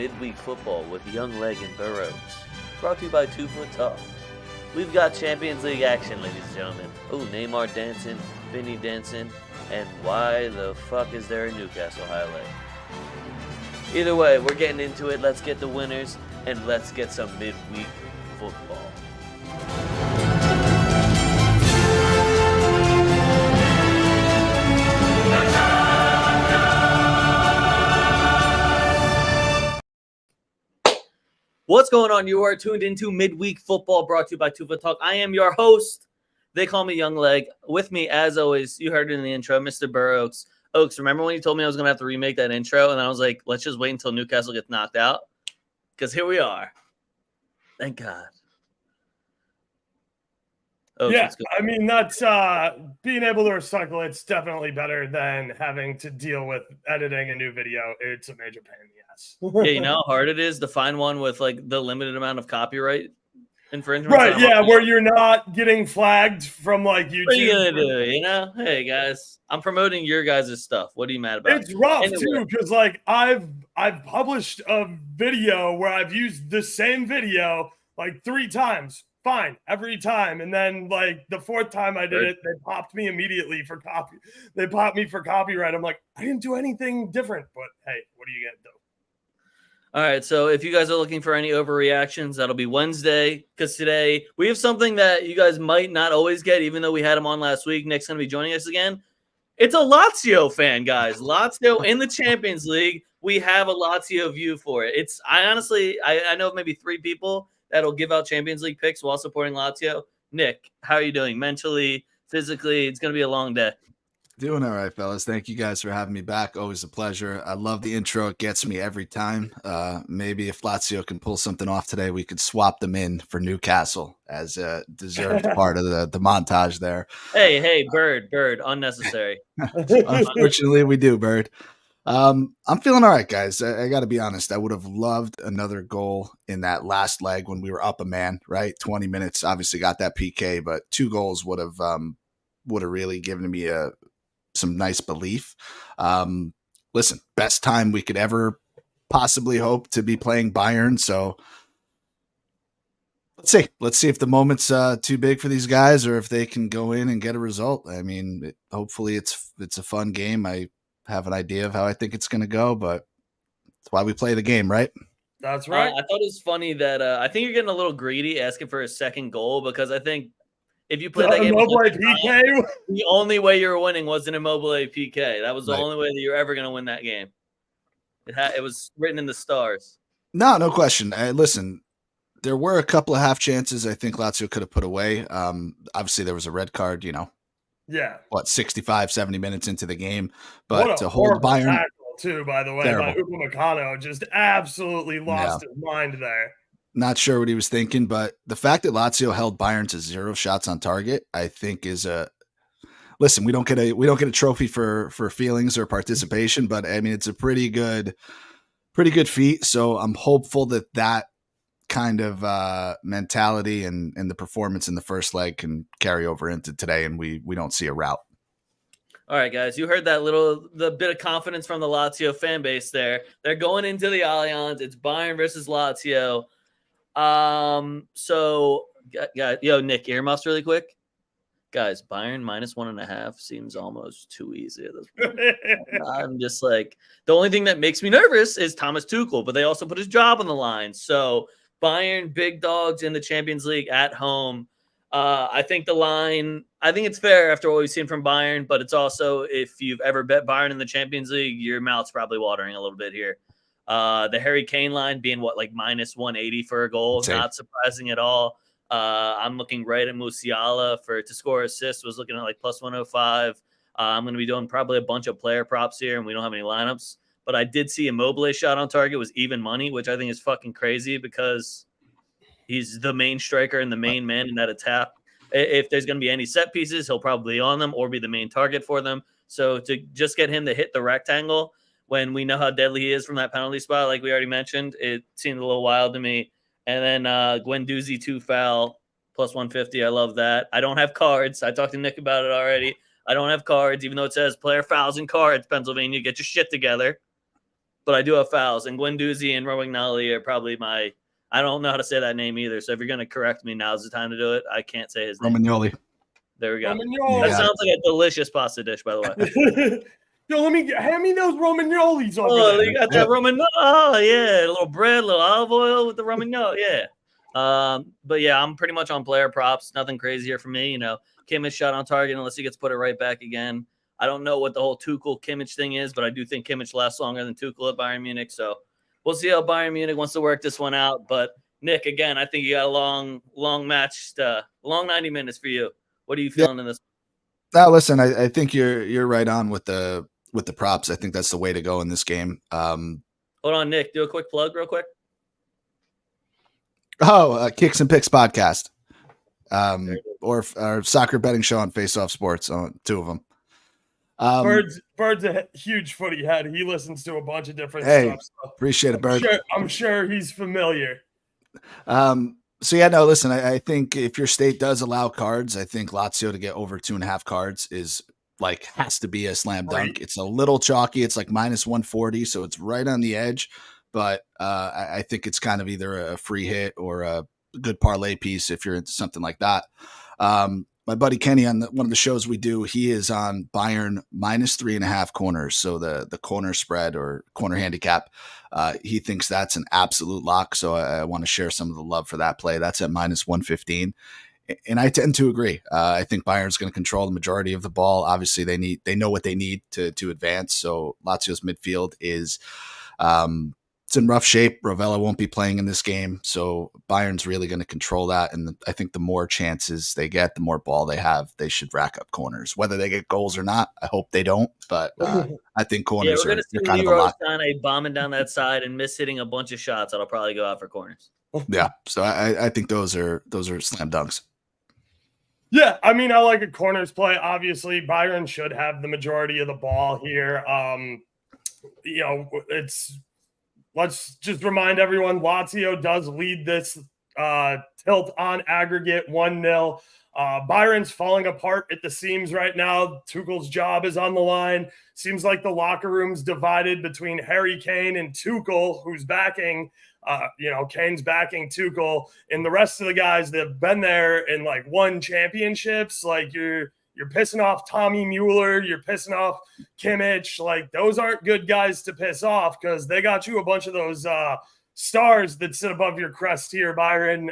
Midweek Football with Young Leg and BurrOaks. Brought to you by TwoFootTalk. We've got Champions League action, ladies and gentlemen. Oh, Neymar dancing, Vinny dancing, and why the fuck is there a Newcastle highlight? Either way, we're getting into it. Let's get the winners, and let's get some midweek football. What's going on? You are tuned into Midweek Football, brought to you by TwoFootTalk. I am your host. They call me Young Leg. With me, as always, you heard it in the intro, Mr. BurrOaks. Oaks, remember when you told me I was going to have to remake that intro? And I was like, let's just wait until Newcastle gets knocked out? Because here we are. Thank God. Oaks, yeah, I mean, that's being able to recycle. It's definitely better than having to deal with editing a new video. It's a major pain in the ass. Yeah, you know how hard it is to find one with like the limited amount of copyright infringement. Right, yeah, where you're not getting flagged from like YouTube. What are you gonna do? You know, hey guys, I'm promoting your guys' stuff. What are you mad about? It's rough too, because like I've published a video where I've used the same video like 3 times. Fine, every time, and then like the 4th time I did it, they popped me immediately for copy. They popped me for copyright. I'm like, I didn't do anything different, but hey, what are you gonna do? All right, so if you guys are looking for any overreactions, that'll be Wednesday, because today we have something that you guys might not always get, even though we had him on last week. Nick's going to be joining us again. It's a Lazio fan, guys. Lazio in the Champions League. We have a Lazio view for it. I honestly know maybe 3 people that'll give out Champions League picks while supporting Lazio. Nick, how are you doing mentally, physically? It's going to be a long day. Doing all right, fellas. Thank you guys for having me back. Always a pleasure. I love the intro. It gets me every time. Maybe if Lazio can pull something off today, we could swap them in for Newcastle as a deserved part of the montage there. Hey, Bird, unnecessary. Unfortunately, we do, Bird. I'm feeling all right, guys. I got to be honest. I would have loved another goal in that last leg when we were up a man, right? 20 minutes, obviously got that PK, but 2 goals would have really given me some nice belief. Listen, best time we could ever possibly hope to be playing Bayern. So let's see if the moment's too big for these guys or if they can go in and get a result. I mean, hopefully it's a fun game. I have an idea of how I think it's going to go, but that's why we play the game, right? That's right. I thought it was funny that I think you're getting a little greedy asking for a second goal, because I think if you played that game, PK? The only way you were winning was an Immobile PK. That was the only way that you're ever going to win that game. It was written in the stars. No question. Listen, there were a couple of half chances I think Lazio could have put away. Obviously, there was a red card, Yeah. 65, 70 minutes into the game. But to hold Bayern tackle too, by the way, by Upamecano, just absolutely lost his mind there. Not sure what he was thinking, but the fact that Lazio held Bayern to 0 shots on target, I think is listen, we don't get a trophy for feelings or participation, but I mean, it's a pretty good feat. So I'm hopeful that kind of mentality and the performance in the first leg can carry over into today, and we don't see a rout. All right, guys, you heard the bit of confidence from the Lazio fan base there. They're going into the Allianz. It's Bayern versus Lazio. So, yo, Nick, earmuffs really quick. Guys, Bayern -1.5 seems almost too easy at this point. I'm just like, the only thing that makes me nervous is Thomas Tuchel, but they also put his job on the line. So, Bayern, big dogs in the Champions League at home. I think it's fair after what we've seen from Bayern, but it's also, if you've ever bet Bayern in the Champions League, your mouth's probably watering a little bit here. The Harry Kane line being -180 for a goal, not surprising at all. I'm looking right at Musiala to score assists, was looking at like +105. I'm going to be doing probably a bunch of player props here, and we don't have any lineups. But I did see Immobile shot on target was even money, which I think is fucking crazy because he's the main striker and the main man in that attack. If there's going to be any set pieces, he'll probably be on them or be the main target for them. So to just get him to hit the rectangle when we know how deadly he is from that penalty spot, like we already mentioned, it seemed a little wild to me. And then Guendouzi 2 foul, +150. I love that. I don't have cards. I talked to Nick about it already. I don't have cards, even though it says player fouls and cards, Pennsylvania. Get your shit together. but I do have fouls. And Guendouzi and Romagnoli are probably my – I don't know how to say that name either. So if you're going to correct me, now's the time to do it. I can't say his name. Romagnoli. There we go. Romagnoli. That sounds like a delicious pasta dish, by the way. Yo, hand me those Romagnolis over Oh, there. you got that Romagnoli. Oh, yeah. A little bread, a little olive oil with the Romagnoli. Yeah. But yeah, I'm pretty much on player props. Nothing crazy here for me. You know, Kimmich shot on target unless he gets put it right back again. I don't know what the whole Tuchel Kimmich thing is, but I do think Kimmich lasts longer than Tuchel at Bayern Munich. So we'll see how Bayern Munich wants to work this one out. But Nick, again, I think you got a long match, long 90 minutes for you. What are you feeling in this? Now, listen, I think you're right on with the props. I think that's the way to go in this game. Hold on, Nick. Do a quick plug real quick. Kicks and Picks podcast, or our soccer betting show on Face Off Sports, on two of them. Bird's a huge footy head. He listens to a bunch of different stuff. So appreciate it, Bird. I'm sure he's familiar. So yeah, no, listen, I think if your state does allow cards, I think Lazio to get over 2.5 cards is has to be a slam dunk. Right. It's a little chalky. It's like -140. So it's right on the edge, but I think it's kind of either a free hit or a good parlay piece if you're into something like that. My buddy Kenny on one of the shows we do, he is on Bayern -3.5 corners. So the corner spread or corner handicap, he thinks that's an absolute lock. So I want to share some of the love for that play. That's at -115. And I tend to agree. I think Bayern's going to control the majority of the ball. Obviously, they know what they need to advance. So Lazio's midfield is it's in rough shape. Rovella won't be playing in this game, so Bayern's really going to control that. And I think the more chances they get, the more ball they have, they should rack up corners. Whether they get goals or not, I hope they don't. But I think corners we're going to see kind of a lot. bombing down that side and miss hitting a bunch of shots. That'll probably go out for corners. Yeah, so I think those are slam dunks. Yeah, I mean, I like a corners play. Obviously, Bayern should have the majority of the ball here. Let's just remind everyone, Lazio does lead this tilt on aggregate 1-0. Bayern's falling apart at the seams right now. Tuchel's job is on the line. Seems like the locker room's divided between Harry Kane and Tuchel, who's backing Kane's backing Tuchel, and the rest of the guys that have been there and won championships. You're pissing off Tommy Mueller, you're pissing off Kimmich. Those aren't good guys to piss off because they got you a bunch of those stars that sit above your crest here, Byron.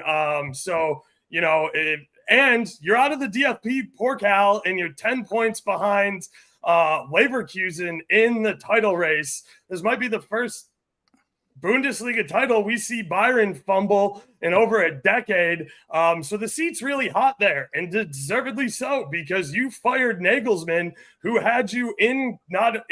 And you're out of the DFP Pokal and you're 10 points behind Leverkusen in the title race. This might be the first Bundesliga title we see Bayern fumble in over a decade. So the seat's really hot there, and deservedly so, because you fired Nagelsmann, who had you not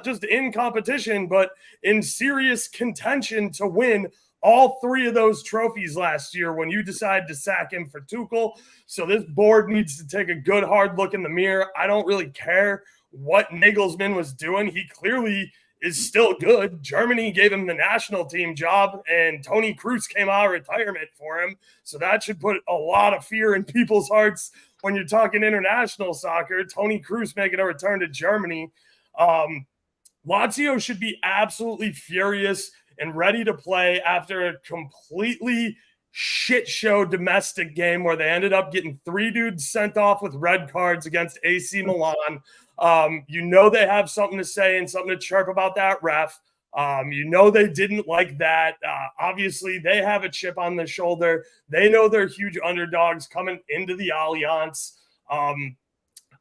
just in competition, but in serious contention to win all 3 of those trophies last year when you decided to sack him for Tuchel. So this board needs to take a good hard look in the mirror. I don't really care what Nagelsmann was doing. He clearly is still good. Germany gave him the national team job, and Tony Kroos came out of retirement for him. So that should put a lot of fear in people's hearts when you're talking international soccer. Tony Kroos making a return to Germany. Lazio should be absolutely furious and ready to play after a completely shit show domestic game where they ended up getting 3 dudes sent off with red cards against AC Milan. They have something to say and something to chirp about that ref. They didn't like that. Obviously, they have a chip on their shoulder. They know they're huge underdogs coming into the Allianz.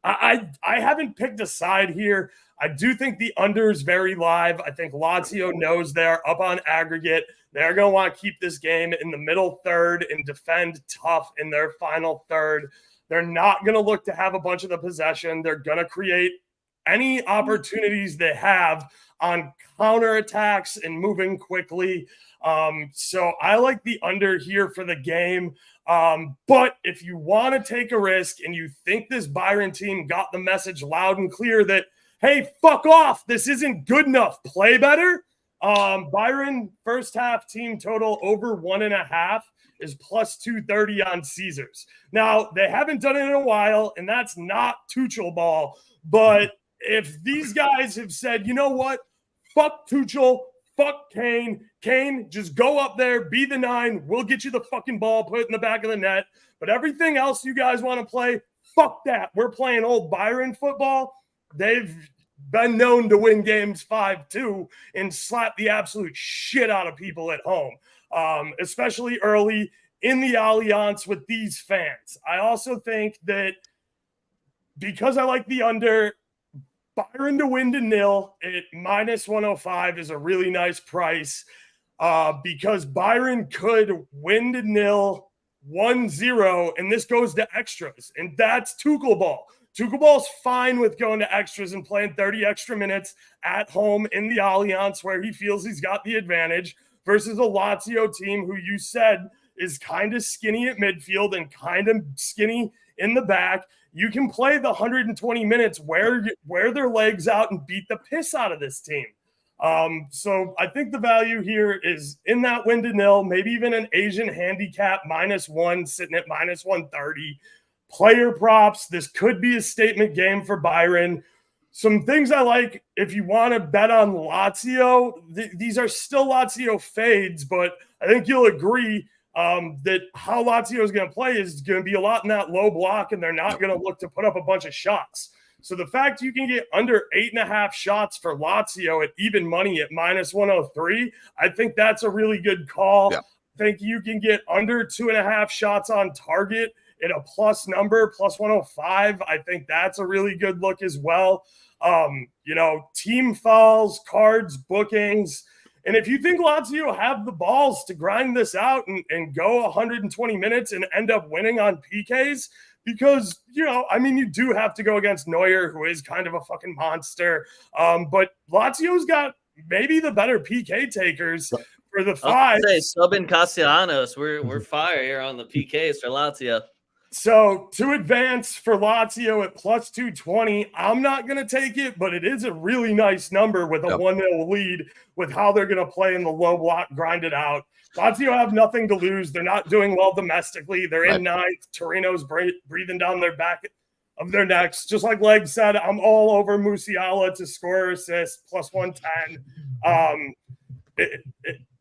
I haven't picked a side here. I do think the under is very live. I think Lazio knows they're up on aggregate. They're going to want to keep this game in the middle third and defend tough in their final third. They're not going to look to have a bunch of the possession. They're going to create any opportunities they have on counterattacks and moving quickly. So I like the under here for the game. But if you want to take a risk and you think this Bayern team got the message loud and clear that, hey, fuck off, this isn't good enough, play better. Bayern first half team total over 1.5 is plus 230 on Caesars. Now, they haven't done it in a while, and that's not Tuchel ball. But if these guys have said, you know what, fuck Tuchel, fuck Kane. Kane, just go up there, be the 9. We'll get you the fucking ball, put it in the back of the net. But everything else you guys want to play, fuck that. We're playing old Byron football. They've been known to win games 5-2 and slap the absolute shit out of people at home, especially early in the Allianz with these fans. I also think that because I like the under, Byron to win to nil at -105 is a really nice price because Byron could win to nil 1-0, and this goes to extras, and that's Tuchel ball. Tuchel ball's fine with going to extras and playing 30 extra minutes at home in the Allianz where he feels he's got the advantage versus a Lazio team who you said is kind of skinny at midfield and kind of skinny in the back. You can play the 120 minutes, wear their legs out, and beat the piss out of this team. So I think the value here is in that win to nil, maybe even an Asian handicap -1 sitting at -130. Player props. This could be a statement game for Byron. Some things I like if you want to bet on Lazio. These are still Lazio fades, but I think you'll agree that how Lazio is going to play is going to be a lot in that low block, and they're not going to look to put up a bunch of shots. So the fact you can get under 8.5 shots for Lazio at even money at -103, I think that's a really good call. Yeah. I think you can get under 2.5 shots on target at a plus number, +105. I think that's a really good look as well. Team fouls, cards, bookings. And if you think Lazio have the balls to grind this out and go 120 minutes and end up winning on PKs, because, you do have to go against Neuer, who is kind of a fucking monster. But Lazio's got maybe the better PK takers for the 5. Sub in Castellanos. We're fire here on the PKs for Lazio. So to advance for Lazio at +220, I'm not going to take it, but it is a really nice number with a 1-0 lead with how they're going to play in the low block, grind it out. Lazio have nothing to lose. They're not doing well domestically. They're in 9th. Torino's breathing down their back of their necks. Just like Leg said, I'm all over Musiala to score or assist, +110.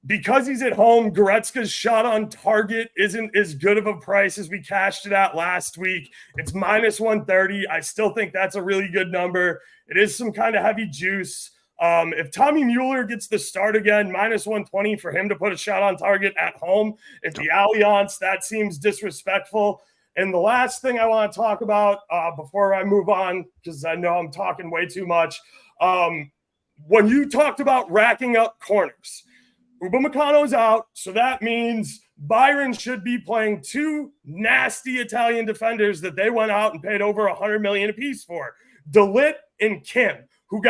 Because he's at home, Goretzka's shot on target isn't as good of a price as we cashed it at last week. It's -130. I still think that's a really good number. It is some kind of heavy juice. If Tommy Mueller gets the start again, -120 for him to put a shot on target at home. At the Allianz, that seems disrespectful. And the last thing I want to talk about before I move on, because I know I'm talking way too much, when you talked about racking up corners, Upamecano's out, so that means Byron should be playing 2 nasty Italian defenders that they went out and paid over $100 million apiece for. De Ligt and Kim, who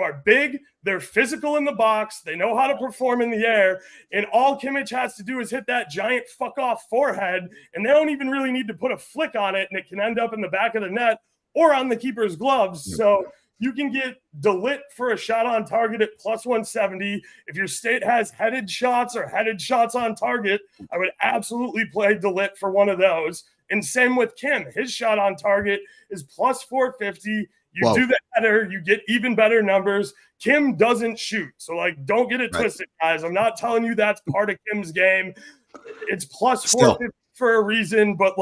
are big, they're physical in the box, they know how to perform in the air, and all Kimmich has to do is hit that giant fuck-off forehead, and they don't even really need to put a flick on it, and it can end up in the back of the net or on the keeper's gloves. So you can get De Ligt for a shot on target at +170. If your state has headed shots or headed shots on target, I would absolutely play De Ligt for one of those. And same with Kim. His shot on target is +450. You do the header, you get even better numbers. Kim doesn't shoot. So, don't get it twisted, guys. I'm not telling you that's part of Kim's game. It's +450 for a reason, but,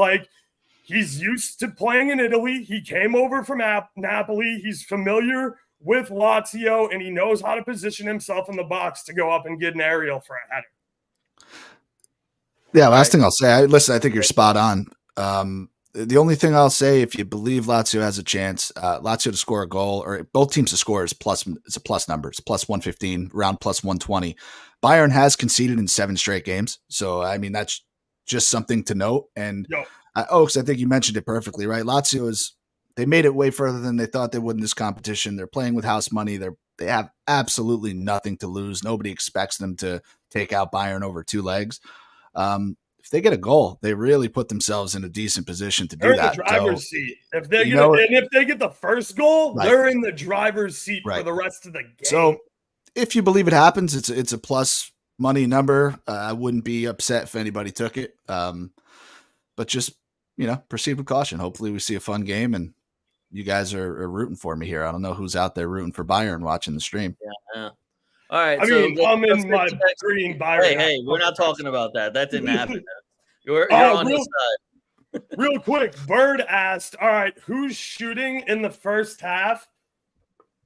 he's used to playing in Italy. He came over from Napoli. He's familiar with Lazio, and he knows how to position himself in the box to go up and get an aerial for a header. Yeah, last thing I'll say, I think you're spot on. The only thing I'll say, if you believe Lazio has a chance, Lazio to score a goal, or both teams to score it's a plus number. It's +115, around +120. Bayern has conceded in 7 straight games. So, that's just something to note. And Oaks, I think you mentioned it perfectly, right? Lazio they made it way further than they thought they would in this competition. They're playing with house money. They have absolutely nothing to lose. Nobody expects them to take out Bayern over 2 legs. If they get a goal, they really put themselves in a decent position to do that. They're in the driver's seat. If they get the first goal, they're in the driver's seat for the rest of the game. So if you believe it happens, it's a plus money number. I wouldn't be upset if anybody took it. But just, proceed with caution. Hopefully we see a fun game, and you guys are rooting for me here. I don't know who's out there rooting for Bayern watching the stream. Yeah. All right. I So mean, I'm let's in get my to next. green Byron. Hey, we're not talking about that. That didn't happen. You're Oh, on his side. Real quick, Bird asked, all right, who's shooting in the first half?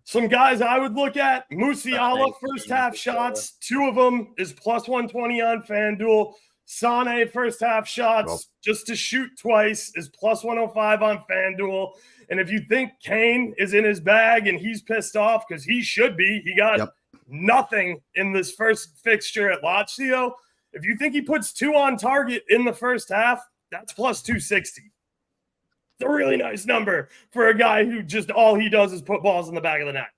Some guys I would look at, Musiala, first half shots. 2 of them is plus 120 on FanDuel. Sane, first half shots, just to shoot twice, is plus 105 on FanDuel. And if you think Kane is in his bag and he's pissed off, because he should be, he got nothing in this first fixture at Lazio. If you think he puts 2 on target in the first half, that's plus 260. It's a really nice number for a guy who just all he does is put balls in the back of the net.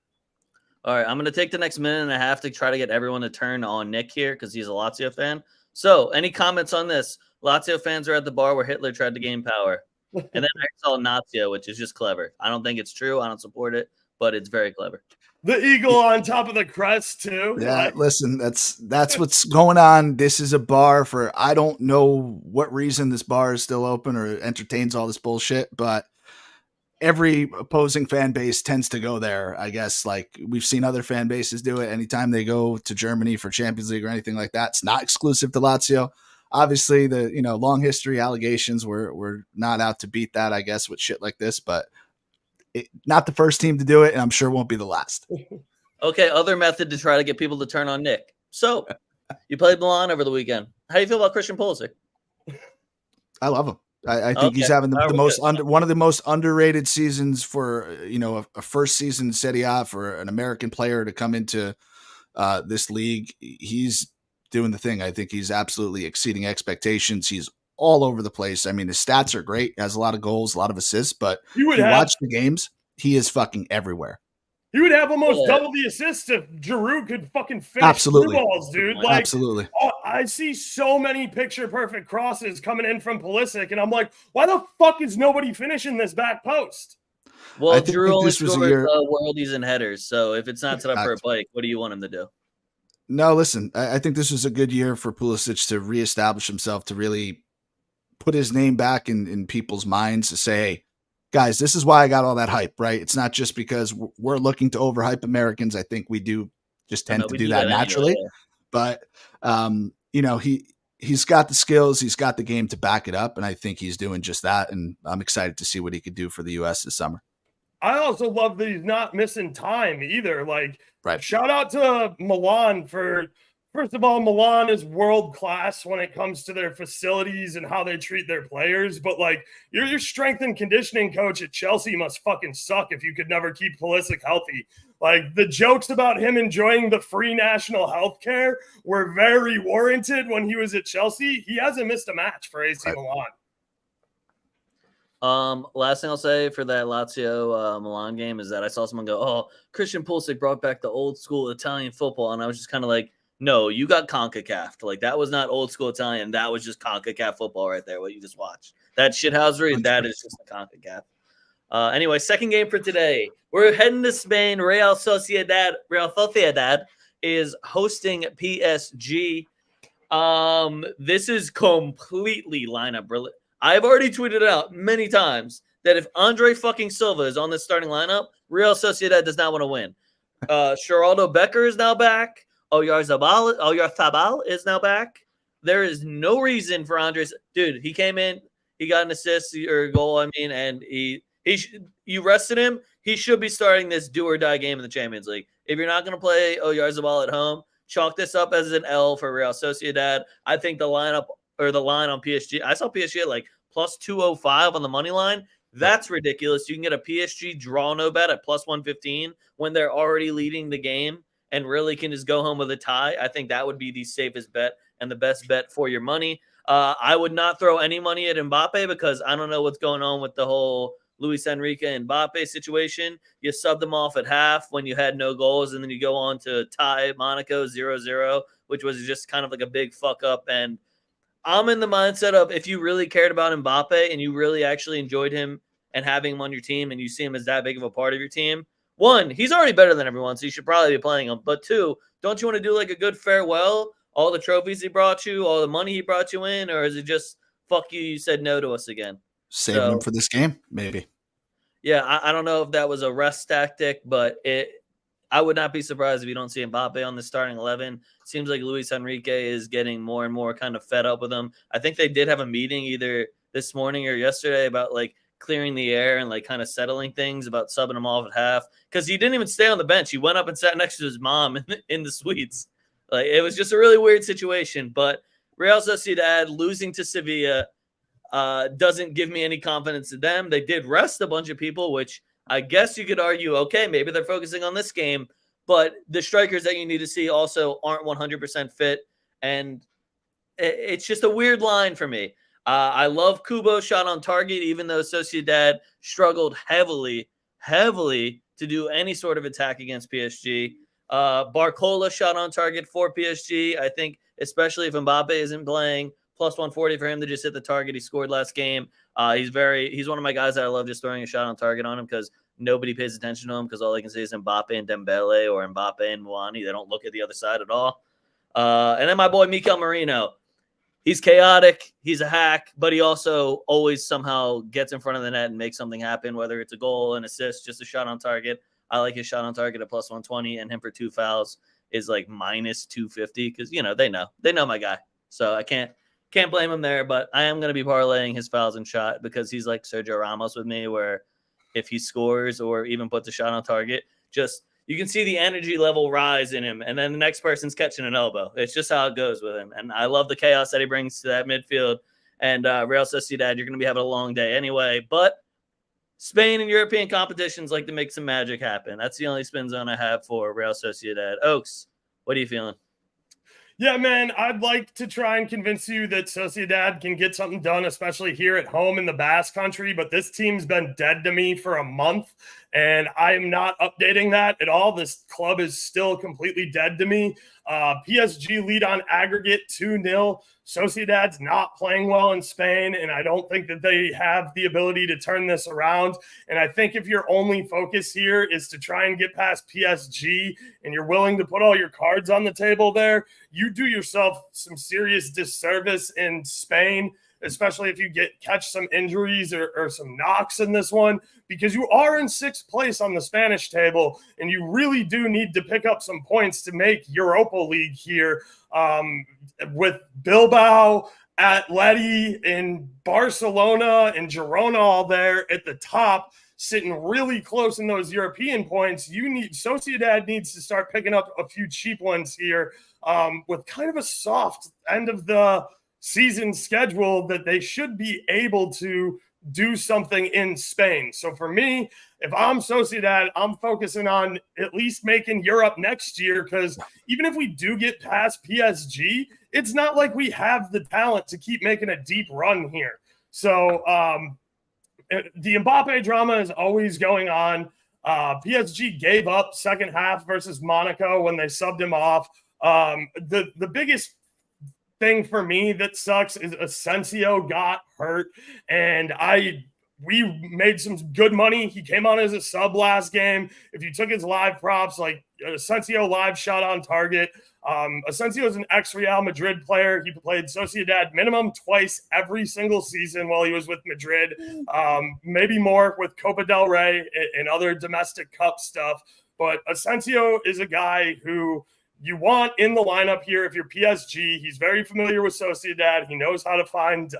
All right, I'm going to take the next minute and a half to try to get everyone to turn on Nick here because he's a Lazio fan. So, any comments on this? Lazio fans are at the bar where Hitler tried to gain power. And then I saw Nazio, which is just clever. I don't think it's true. I don't support it, but it's very clever. The eagle on top of the crest, too. Yeah, listen, that's what's going on. This is a bar for, I don't know what reason this bar is still open or entertains all this bullshit, but every opposing fan base tends to go there, I guess. Like, we've seen other fan bases do it anytime they go to Germany for Champions League or anything like that. It's not exclusive to Lazio. Obviously, the long history allegations, we're not out to beat that, I guess, with shit like this, but not the first team to do it, and I'm sure won't be the last. Okay, other method to try to get people to turn on Nick. So, you played Milan over the weekend. How do you feel about Christian Pulisic? I love him. I think he's having one of the most underrated seasons for a first season Serie A for an American player to come into this league. He's doing the thing. I think he's absolutely exceeding expectations. He's all over the place. I mean, his stats are great. He has a lot of goals, a lot of assists, but if you watch the games, he is fucking everywhere. He would have almost double the assists if Giroud could fucking finish through balls, dude. Like, absolutely. I see so many picture-perfect crosses coming in from Pulisic, and I'm like, why the fuck is nobody finishing this back post? Well, Giroud only scores worldies and headers, so if it's not set up for a bike, what do you want him to do? No, listen, I think this was a good year for Pulisic to reestablish himself, to really put his name back in people's minds, to say, hey, guys, this is why I got all that hype, right? It's not just because we're looking to overhype Americans. I think we do just tend to do that naturally. Anyway, But, he's got the skills. He's got the game to back it up. And I think he's doing just that. And I'm excited to see what he could do for the U.S. this summer. I also love that he's not missing time either. Like, shout out to Milan for, first of all, Milan is world class when it comes to their facilities and how they treat their players. But like, your strength and conditioning coach at Chelsea must fucking suck if you could never keep Pulisic healthy. Like, the jokes about him enjoying the free national health care were very warranted when he was at Chelsea. He hasn't missed a match for AC Milan. Last thing I'll say for that Lazio Milan game is that I saw someone go, "Oh, Christian Pulisic brought back the old school Italian football," and I was just kind of like, "No, you got CONCACAF. Like, that was not old school Italian. That was just CONCACAF football right there. What you just watched. That shithousery. That is just the CONCACAF." Anyway, second game for today. We're heading to Spain. Real Sociedad is hosting PSG. This is completely lineup brilliant. I've already tweeted it out many times that if Andre fucking Silva is on this starting lineup, Real Sociedad does not want to win. Geraldo Becker is now back. Oyarzabal is now back. There is no reason for Andres. Dude, he came in, he got an assist or a goal, and you rested him. He should be starting this do or die game in the Champions League. If you're not going to play Oyarzabal at home, chalk this up as an L for Real Sociedad. I think the line on PSG, I saw PSG at like plus 205 on the money line. That's ridiculous. You can get a PSG draw no bet at plus 115 when they're already leading the game and really can just go home with a tie. I think that would be the safest bet and the best bet for your money. I would not throw any money at Mbappe because I don't know what's going on with the whole Luis Enrique and Mbappe situation. You subbed them off at half when you had no goals, and then you go on to tie Monaco 0-0, which was just kind of like a big fuck up. And I'm in the mindset of if you really cared about Mbappe and you really actually enjoyed him and having him on your team and you see him as that big of a part of your team, one, he's already better than everyone, so you should probably be playing him. But two, don't you want to do like a good farewell? All the trophies he brought you, all the money he brought you in, or is it just fuck you said no to us again? Saving him for this game, maybe. Yeah, I don't know if that was a rest tactic, but I would not be surprised if you don't see Mbappe on the starting 11. Seems like Luis Enrique is getting more and more kind of fed up with him. I think they did have a meeting either this morning or yesterday about like clearing the air and like kind of settling things about subbing him off at half, because he didn't even stay on the bench. He went up and sat next to his mom in the suites. Like, it was just a really weird situation. But Real Sociedad losing to Sevilla doesn't give me any confidence in them. They did rest a bunch of people, which I guess you could argue, okay, maybe they're focusing on this game, but the strikers that you need to see also aren't 100% fit. And it's just a weird line for me. I love Kubo's shot on target, even though Sociedad struggled heavily to do any sort of attack against PSG. Barcola shot on target for PSG. I think, especially if Mbappe isn't playing, plus 140 for him to just hit the target. He scored last game. He's one of my guys that I love just throwing a shot on target on him, because nobody pays attention to him, because all they can say is Mbappe and Dembele or Mbappe and Muani. They don't look at the other side at all. And then my boy Mikel Merino. He's chaotic. He's a hack, but he also always somehow gets in front of the net and makes something happen, whether it's a goal, an assist, just a shot on target. I like his shot on target at plus 120, and him for 2 fouls is like minus 250, because, they know my guy. So I can't blame him there, but I am going to be parlaying his fouls and shot, because he's like Sergio Ramos with me, where if he scores or even puts a shot on target, just you can see the energy level rise in him, and then the next person's catching an elbow. It's just how it goes with him, and I love the chaos that he brings to that midfield. And Real Sociedad, you're going to be having a long day anyway, but Spain and European competitions like to make some magic happen. That's the only spin zone I have for Real Sociedad. Oaks, what are you feeling? Yeah, man, I'd like to try and convince you that Sociedad can get something done, especially here at home in the Basque Country. But this team's been dead to me for a month, and I am not updating that at all. This club is still completely dead to me. PSG lead on aggregate 2-0. Sociedad's not playing well in Spain, and I don't think that they have the ability to turn this around. And I think if your only focus here is to try and get past PSG, and you're willing to put all your cards on the table there, you do yourself some serious disservice in Spain, especially if you catch some injuries or some knocks in this one, because you are in 6th place on the Spanish table, and you really do need to pick up some points to make Europa League here. With Bilbao, Atleti, and Barcelona and Girona all there at the top, sitting really close in those European points, Sociedad needs to start picking up a few cheap ones here, with kind of a soft end of the season schedule, that they should be able to do something in Spain. So for me, if I'm Sociedad, I'm focusing on at least making Europe next year, because even if we do get past PSG, it's not like we have the talent to keep making a deep run here. So the Mbappe drama is always going on. PSG gave up second half versus Monaco when they subbed him off. The biggest thing for me that sucks is Asensio got hurt, and we made some good money. He came on as a sub last game. If you took his live props, like Asensio live shot on target. Asensio is an ex-Real Madrid player. He played Sociedad minimum twice every single season while he was with Madrid, maybe more with Copa del Rey and other domestic cup stuff. But Asensio is a guy who you want in the lineup here if you're PSG. He's very familiar with Sociedad. He knows how to find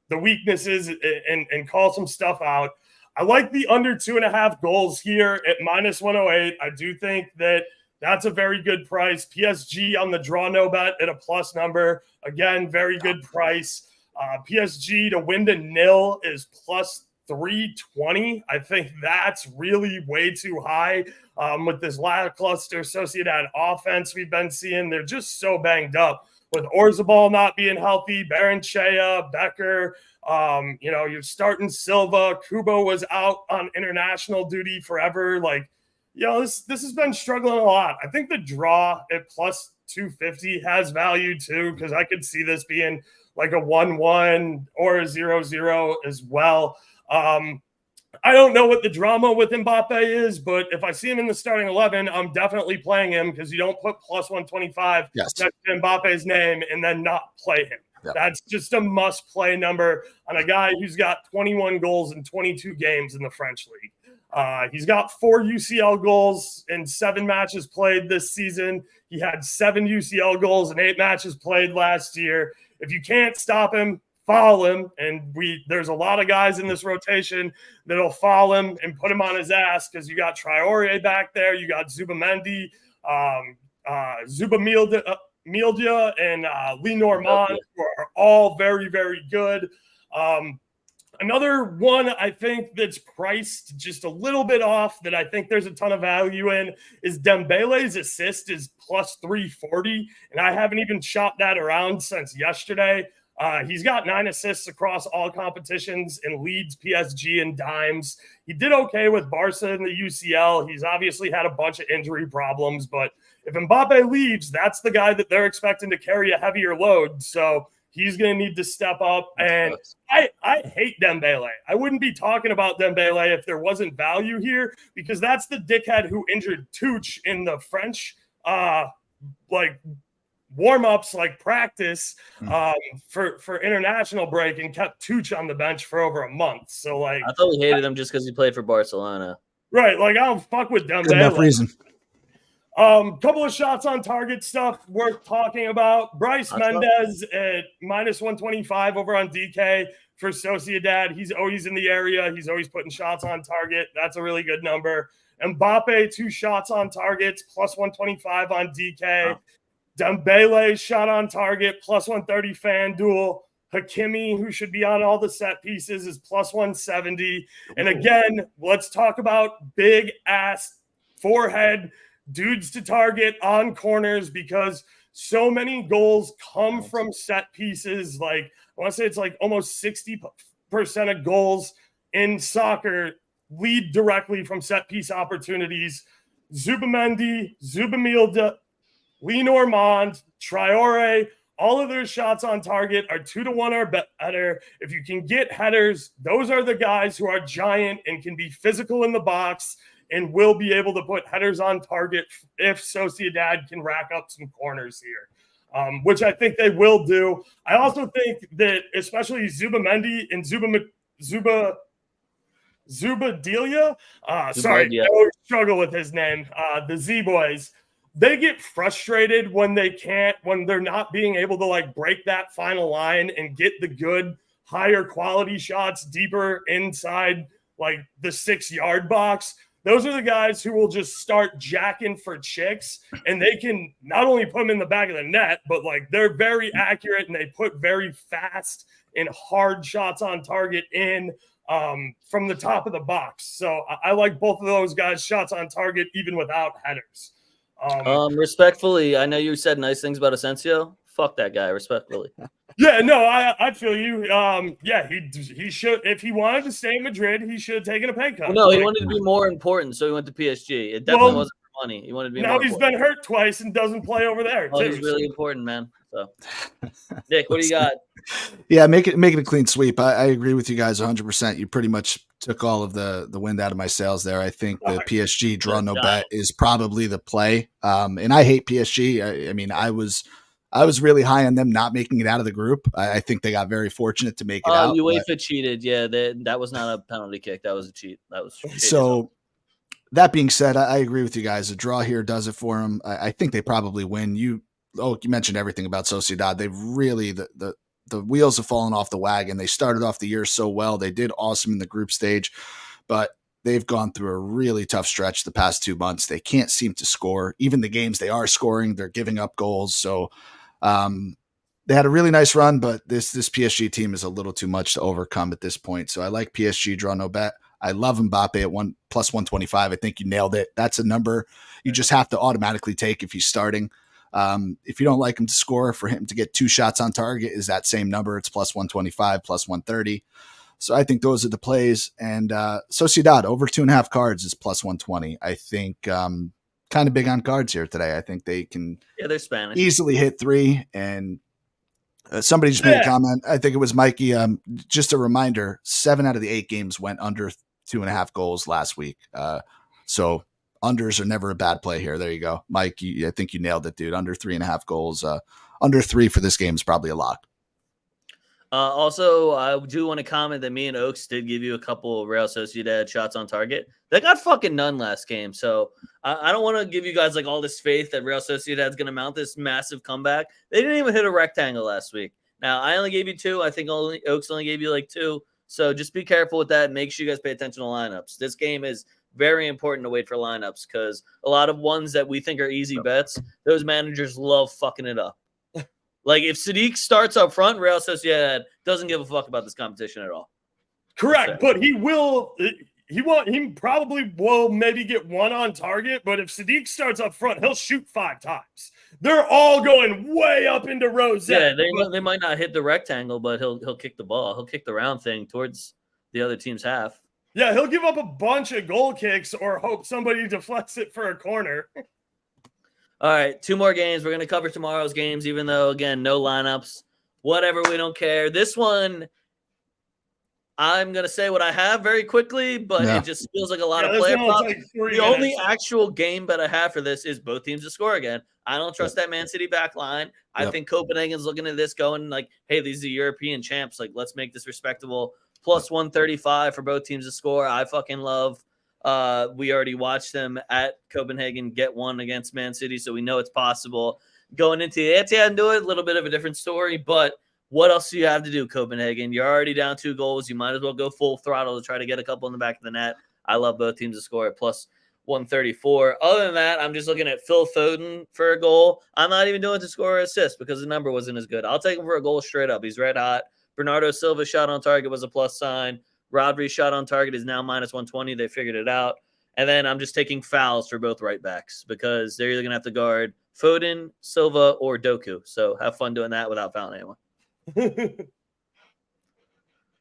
the weaknesses and call some stuff out. I like the under 2.5 goals here at minus 108. I do think that that's a very good price. PSG on the draw no bet at a plus number. Again, very good price. PSG to win to 0 is plus 320. I think that's really way too high with this lackluster Sociedad offense we've been seeing. They're just so banged up with Orzabal not being healthy, Barrenechea, Becker. You're starting Silva. Kubo was out on international duty forever. This has been struggling a lot. I think the draw at plus 250 has value too, because I could see this being like a 1-1 or a 0-0 as well. I don't know what the drama with Mbappe is, but if I see him in the starting 11, I'm definitely playing him, because you don't put plus 125 next to Mbappe's name and then not play him. Yep. That's just a must-play number on a guy who's got 21 goals in 22 games in the French league. He's got 4 UCL goals in 7 matches played this season. He had 7 UCL goals in 8 matches played last year. If you can't stop him, foul him. And there's a lot of guys in this rotation that'll foul him and put him on his ass, because you got Traore back there. You got Zubamendi, Mildia, and Lee Normand, who are all very, very good. Another one I think that's priced just a little bit off that I think there's a ton of value in is Dembele's assist is plus 340, and I haven't even shopped that around since yesterday. He's got 9 assists across all competitions in Leeds, PSG, and Dimes. He did okay with Barca in the UCL. He's obviously had a bunch of injury problems, but if Mbappe leaves, that's the guy that they're expecting to carry a heavier load. So he's going to need to step up. And I hate Dembele. I wouldn't be talking about Dembele if there wasn't value here, because that's the dickhead who injured Tuch in the French warm-ups, like practice for international break, and kept Tuch on the bench for over a month. So I thought we hated him just because he played for Barcelona. Right. I don't fuck with Dembele. Good enough reason. Couple of shots on target stuff worth talking about. Bryce Mendez at minus 125 over on DK for Sociedad. He's always in the area. He's always putting shots on target. That's a really good number. Mbappe, 2 shots on targets, plus 125 on DK. Wow. Dembele, shot on target, plus 130 FanDuel. Hakimi, who should be on all the set pieces, is plus 170. And again, let's talk about big ass forehead dudes to target on corners, because so many goals come from set pieces. I want to say it's almost 60% of goals in soccer lead directly from set piece opportunities. Zubamendi, Zubamilda, Lee Normand, Traore, all of their shots on target are 2-1 or better. If you can get headers, those are the guys who are giant and can be physical in the box and will be able to put headers on target if Sociedad can rack up some corners here, which I think they will do. I also think that especially Zubamendi and Zubadilia, sorry, I always struggle with his name, the Z-Boys, they get frustrated when they're not being able to break that final line and get the good, higher quality shots deeper inside the 6-yard box. Those are the guys who will just start jacking for chicks, and they can not only put them in the back of the net, but they're very accurate, and they put very fast and hard shots on target in from the top of the box. So I like both of those guys' shots on target, even without headers. Respectfully, I know you said nice things about Asensio. Fuck that guy, respectfully. Yeah, no, I feel you. Yeah, he should, if he wanted to stay in Madrid, he should have taken a pay cut. Well, no, he wanted to be more important, so he went to PSG. It definitely wasn't for money. He wanted to be now more he's important. been hurt twice and doesn't play over there. Oh, he's really important, man. So, Nick, what do you got? Yeah, make it a clean sweep. I agree with you guys 100%. You pretty much took all of the wind out of my sails there. I think the PSG draw no bet is probably the play. And I hate PSG. I mean, I was really high on them not making it out of the group. I think they got very fortunate to make it out. UEFA cheated. Yeah, that was not a penalty kick. That was a cheat. That was so. That being said, I agree with you guys. A draw here does it for them. I think they probably win. You mentioned everything about Sociedad. They've really the wheels have fallen off the wagon. They started off the year so well. They did awesome in the group stage, but they've gone through a really tough stretch the past 2 months. They can't seem to score. Even the games they are scoring, they're giving up goals. So they had a really nice run, but this PSG team is a little too much to overcome at this point. So I like PSG draw no bet. I love Mbappe at plus 125. I think you nailed it. That's a number you just have to automatically take if he's starting. If you don't like him to score, for him to get 2 shots on target is that same number. It's plus 125, plus 130. So I think those are the plays. And Sociedad over 2.5 cards is plus 120. I think kind of big on cards here today. I think they can they're Spanish. Easily hit 3. And somebody just made a comment. I think it was Mikey. Just a reminder, 7 out of the 8 games went under 2.5 goals last week. So unders are never a bad play here. There you go. Mike, I think you nailed it, dude. Under 3.5 goals. Under 3 for this game is probably a lock. Also, I do want to comment that me and Oaks did give you a couple of Real Sociedad shots on target. They got fucking none last game. So I don't want to give you guys like all this faith that Real Sociedad is going to mount this massive comeback. They didn't even hit a rectangle last week. Now, I only gave you 2. I think Oaks only gave you like 2. So just be careful with that. Make sure you guys pay attention to lineups. This game is very important to wait for lineups because a lot of ones that we think are easy bets, those managers love fucking it up. Like, if Sadiq starts up front, Real Sociedad doesn't give a fuck about this competition at all. Correct, but he probably will maybe get 1 on target, but if Sadiq starts up front, he'll shoot 5 times. They're all going way up into Rose. Yeah, they might not hit the rectangle, but he'll kick the ball. He'll kick the round thing towards the other team's half. Yeah, he'll give up a bunch of goal kicks or hope somebody deflects it for a corner. All right, 2 more games. We're going to cover tomorrow's games, even though, again, no lineups. Whatever, we don't care. This one, I'm going to say what I have very quickly, but it just feels like a lot of player props. Like the only actual game bet I have for this is both teams to score again. I don't trust that Man City back line. I think Copenhagen's looking at this going like, hey, these are European champs. Like, let's make this respectable. Plus 135 for both teams to score. I fucking love. We already watched them at Copenhagen get 1 against Man City, so we know it's possible. Going into the Etihad and do it, a little bit of a different story, but what else do you have to do, Copenhagen? You're already down 2 goals. You might as well go full throttle to try to get a couple in the back of the net. I love both teams to score at plus 134. Other than that, I'm just looking at Phil Foden for a goal. I'm not even doing to score or assist because the number wasn't as good. I'll take him for a goal straight up. He's red hot. Bernardo Silva's shot on target was a plus sign. Rodri's shot on target is now minus 120. They figured it out. And then I'm just taking fouls for both right backs because they're either going to have to guard Foden, Silva, or Doku. So have fun doing that without fouling anyone.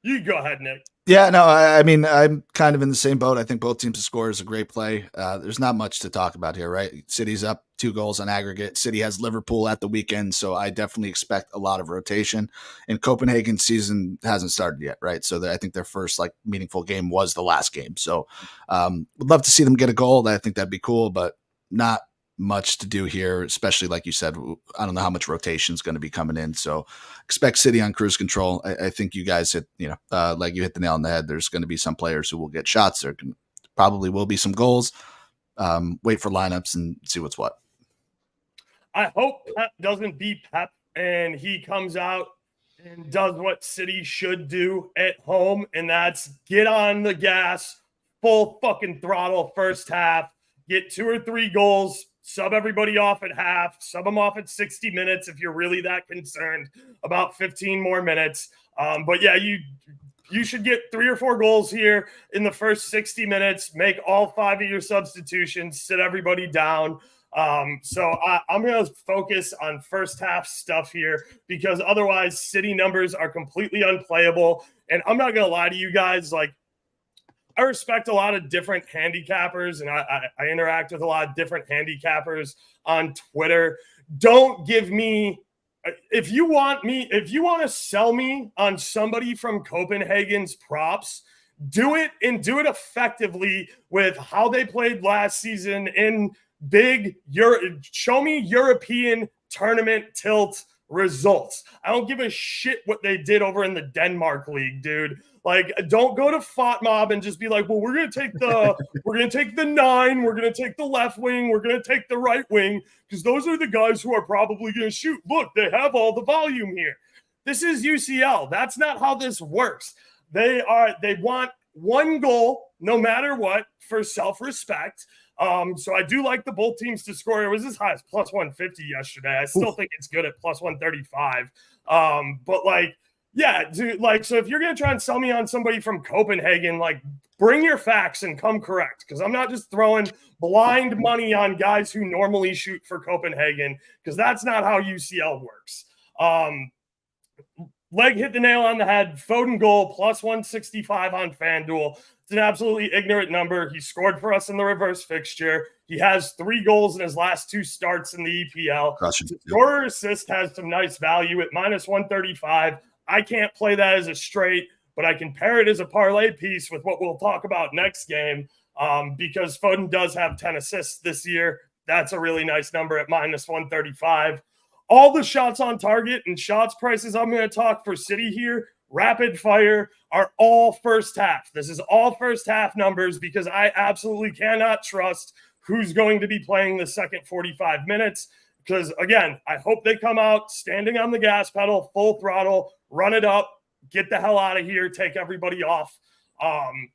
You go ahead, Nick. Yeah, no, I mean, I'm kind of in the same boat. I think both teams to score is a great play. There's not much to talk about here, right? City's up 2 goals on aggregate. City has Liverpool at the weekend, so I definitely expect a lot of rotation. And Copenhagen's season hasn't started yet, right? So I think their first like meaningful game was the last game. So would love to see them get a goal. I think that'd be cool, but not much to do here, especially like you said. I don't know how much rotation is going to be coming in, so expect City on cruise control. I think you guys hit, like you hit the nail on the head. There's going to be some players who will get shots. There probably will be some goals. Wait for lineups and see what's what. I hope Pep doesn't be Pep and he comes out and does what City should do at home, and that's get on the gas, full fucking throttle first half, get 2 or 3 goals, sub everybody off at half, sub them off at 60 minutes if you're really that concerned about 15 more minutes. But yeah, you should get 3 or 4 goals here in the first 60 minutes, make all 5 of your substitutions, sit everybody down. So I'm going to focus on first half stuff here because otherwise City numbers are completely unplayable. And I'm not going to lie to you guys, like, I respect a lot of different handicappers, and I interact with a lot of different handicappers on Twitter. Don't give me – if you want to sell me on somebody from Copenhagen's props, do it and do it effectively with how they played last season in big – show me European tournament tilt results. I don't give a shit what they did over in the Denmark league, dude. Like, don't go to FOTMob and just be like, well, we're going to take the 9, we're going to take the left wing, we're going to take the right wing, because those are the guys who are probably going to shoot. Look, they have all the volume here. This is UCL. That's not how this works. They want 1 goal no matter what for self-respect. So I do like the both teams to score. It was as high as plus 150 yesterday. I still think it's good at plus 135. But like, yeah, dude, like, so if you're going to try and sell me on somebody from Copenhagen, like, bring your facts and come correct, because I'm not just throwing blind money on guys who normally shoot for Copenhagen, because that's not how UCL works. Leg hit the nail on the head. Foden goal, plus 165 on FanDuel. It's an absolutely ignorant number. He scored for us in the reverse fixture. He has 3 goals in his last 2 starts in the EPL. Scorer assist has some nice value at minus 135. I can't play that as a straight, but I can pair it as a parlay piece with what we'll talk about next game because Foden does have 10 assists this year. That's a really nice number at minus 135. all the shots on target and shots prices I'm going to talk for City here, rapid fire, are all first half. This is all first half numbers because I absolutely cannot trust who's going to be playing the second 45 minutes. Because, again, I hope they come out standing on the gas pedal, full throttle, run it up, get the hell out of here, take everybody off.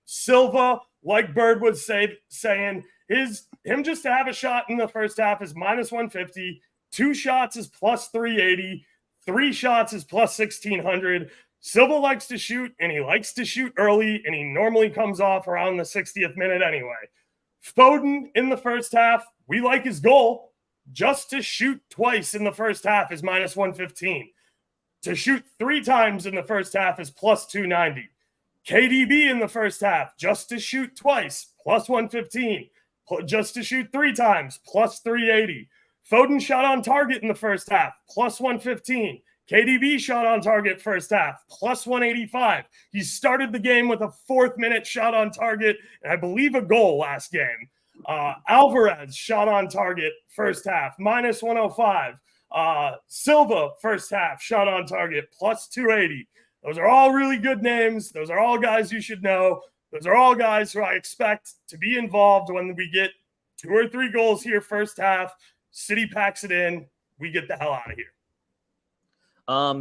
Silva, like Bird was saying, him just to have a shot in the first half is minus 150. 2 shots is plus 380. 3 shots is plus 1,600. Silva likes to shoot, and he likes to shoot early, and he normally comes off around the 60th minute anyway. Foden in the first half, we like his goal. Just to shoot twice in the first half is minus 115. To shoot 3 times in the first half is plus 290. KDB in the first half, just to shoot twice, plus 115. Just to shoot 3 times, plus 380. Foden shot on target in the first half, plus 115. KDB shot on target first half, plus 185. He started the game with a 4th minute shot on target, and I believe a goal last game. Alvarez shot on target first half, minus 105. Silva first half shot on target, plus 280. Those are all really good names. Those are all guys you should know. Those are all guys who I expect to be involved when we get 2 or 3 goals here first half. City packs it in. We get the hell out of here.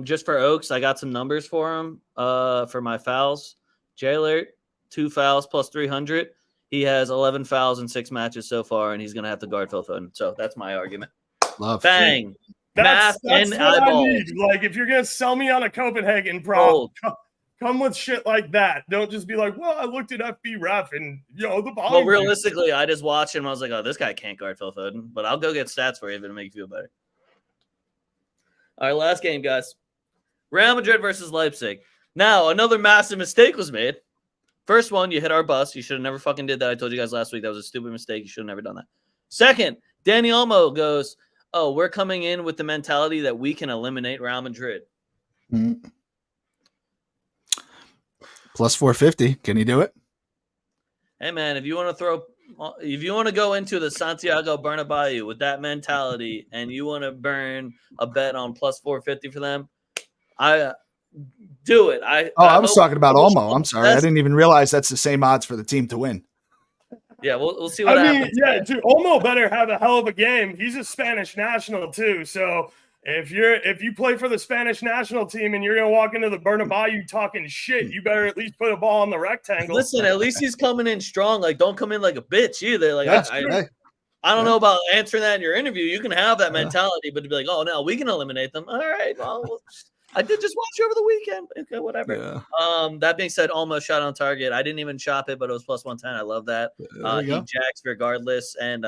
Just for Oaks, I got some numbers for him for my fouls. J-Alert, 2 fouls plus 300. He has 11 fouls in 6 matches so far, and he's going to have to guard Phil Foden. So that's my argument. Love. Bang. That's and what eyeballs. I need. Like, if you're going to sell me on a Copenhagen prop, come with shit like that. Don't just be like, well, I looked at FB Ref and, the volume. Well, realistically, I just watched him. I was like, oh, this guy can't guard Phil Foden. But I'll go get stats for you if it'll make you feel better. All right, last game, guys. Real Madrid versus Leipzig. Now, another massive mistake was made. First one, you hit our bus. You should have never fucking did that. I told you guys last week that was a stupid mistake. You should have never done that. Second, Dani Olmo goes, oh, we're coming in with the mentality that we can eliminate Real Madrid. Mm-hmm. Plus 450. Can you do it? Hey, man, if you want to go into the Santiago Bernabéu with that mentality and you want to burn a bet on plus 450 for them, do it. I was talking about Olmo. I'm sorry. I didn't even realize that's the same odds for the team to win. Yeah, we'll see what happens. Yeah, dude, Olmo better have a hell of a game. He's a Spanish national too. So if you play for the Spanish national team and you're gonna walk into the Bernabéu talking shit, you better at least put a ball on the rectangle. Listen, at least he's coming in strong. Like, don't come in like a bitch either. Like, I don't Yeah. know about answering that in your interview. You can have that mentality, but to be like, oh no, we can eliminate them. All right, well, I did just watch you over the weekend. Okay, whatever. Yeah. That being said, almost shot on target. I didn't even shop it, but it was plus 110. I love that. He jacks regardless, and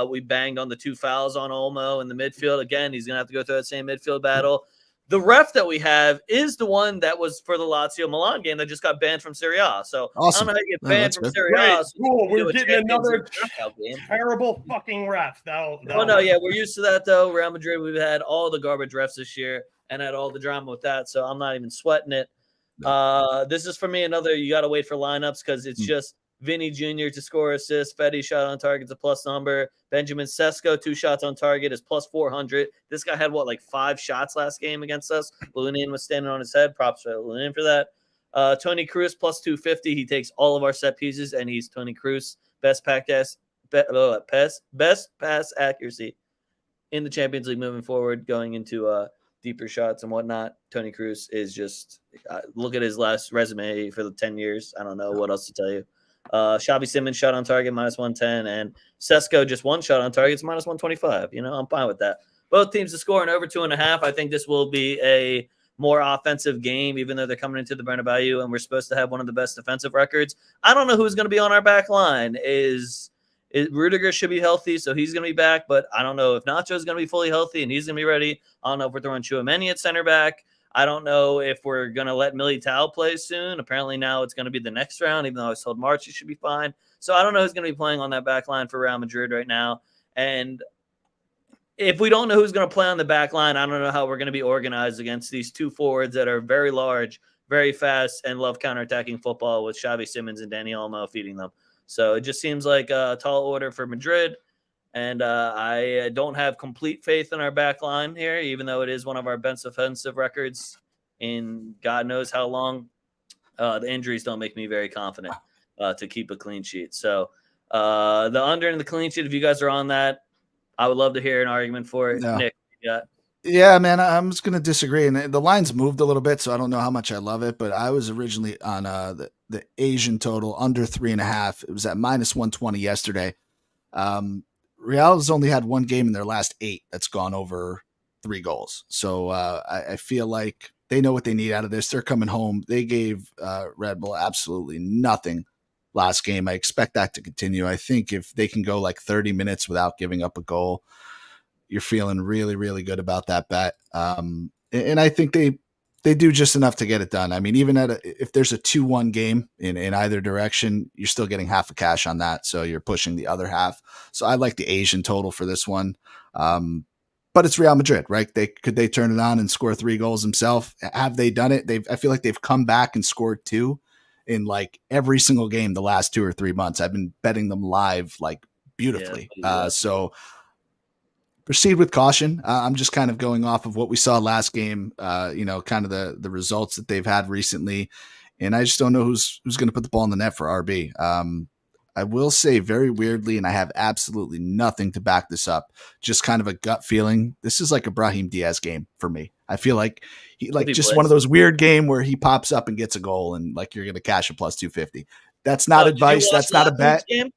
we banged on the 2 fouls on Olmo in the midfield. Again, he's gonna have to go through that same midfield battle. The ref that we have is the one that was for the Lazio Milan game that just got banned from Serie A. So awesome. I don't know how you get banned from Serie A. So cool. We're getting another terrible fucking ref. We're used to that though. Real Madrid, we've had all the garbage refs this year and had all the drama with that. So I'm not even sweating it. This is for me another. You got to wait for lineups because it's just Vinny Jr. to score assists. Fetty shot on target is a plus number. Benjamin Sesko, 2 shots on target is plus 400. This guy had 5 shots last game against us. Lunin was standing on his head. Props for Lunin for that. Tony Cruz plus 250. He takes all of our set pieces, and he's Tony Cruz. Best pass accuracy in the Champions League moving forward, going into deeper shots and whatnot. Tony Cruz is just look at his last resume for the 10 years. I don't know what else to tell you. Xavi Simons shot on target minus 110, and Sesko just 1 shot on target, it's minus 125. I'm fine with that. Both teams to score in over 2.5. I think this will be a more offensive game, even though they're coming into the Bernabeu and we're supposed to have one of the best defensive records. I don't know who's going to be on our back line. Rudiger should be healthy, so he's going to be back, but I don't know if Nacho's going to be fully healthy and he's going to be ready. I don't know if we're throwing Tchouaméni at center back. I don't know if we're going to let Militao play soon. Apparently now it's going to be the next round, even though I was told March he should be fine. So I don't know who's going to be playing on that back line for Real Madrid right now. And if we don't know who's going to play on the back line, I don't know how we're going to be organized against these 2 forwards that are very large, very fast, and love counterattacking football with Xavi Simons and Dani Olmo feeding them. So it just seems like a tall order for Madrid. And I don't have complete faith in our back line here, even though it is one of our best offensive records in God knows how long. The injuries don't make me very confident to keep a clean sheet. So the under and the clean sheet, if you guys are on that, I would love to hear an argument for it. No. Nick, yeah. Yeah, man, I'm just going to disagree. And the line's moved a little bit, so I don't know how much I love it. But I was originally on the Asian total under 3.5. It was at -120 yesterday. Real's only had one game in their last 8 that's gone over 3 goals. So I feel like they know what they need out of this. They're coming home. They gave Red Bull absolutely nothing last game. I expect that to continue. I think if they can go like 30 minutes without giving up a goal, you're feeling really, really good about that bet. And I think they do just enough to get it done. I mean, even if there's a 2-1 game in either direction, you're still getting half a cash on that. So you're pushing the other half. So I like the Asian total for this one. But it's Real Madrid, right? Could they turn it on and score 3 goals themselves? Have they done it? I feel like they've come back and scored 2 in like every single game the last 2 or 3 months. I've been betting them live like beautifully. So proceed with caution. I'm just kind of going off of what we saw last game, kind of the results that they've had recently. And I just don't know who's going to put the ball in the net for RB. I will say very weirdly, and I have absolutely nothing to back this up, just kind of a gut feeling. This is like a Brahim Diaz game for me. I feel like one of those weird game where he pops up and gets a goal and like you're going to cash a plus 250. That's not advice. That's not a bet. Game?